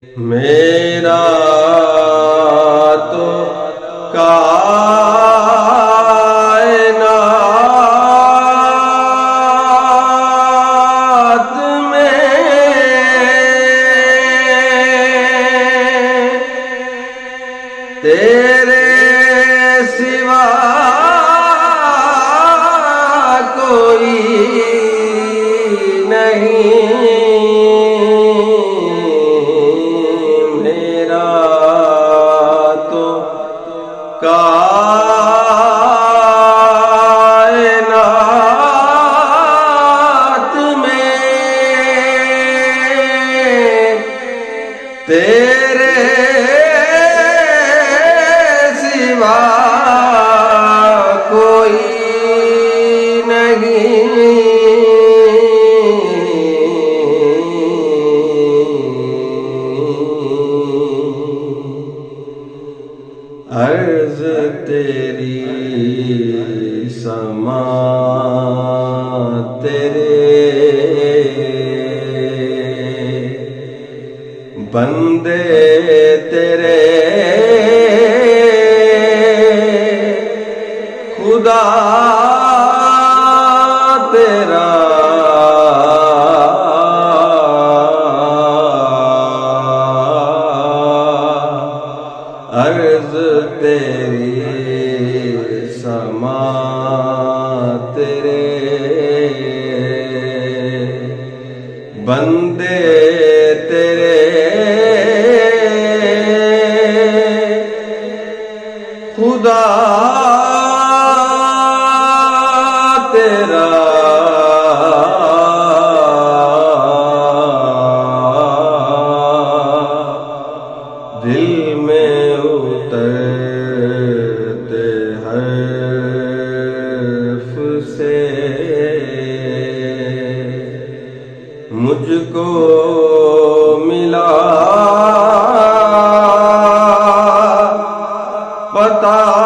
میرا تو کائنات میں تیرے سوا کوئی نہیں، کائنات میں تیرے سوا کوئی نہیں، عرض تیری سما تیرے بندے تیرے خدا تیرا عرض تیری سما تیرے بندے تیرے خدا تیرا دل میں اترتے حرف سے مجھ کو ملا پتا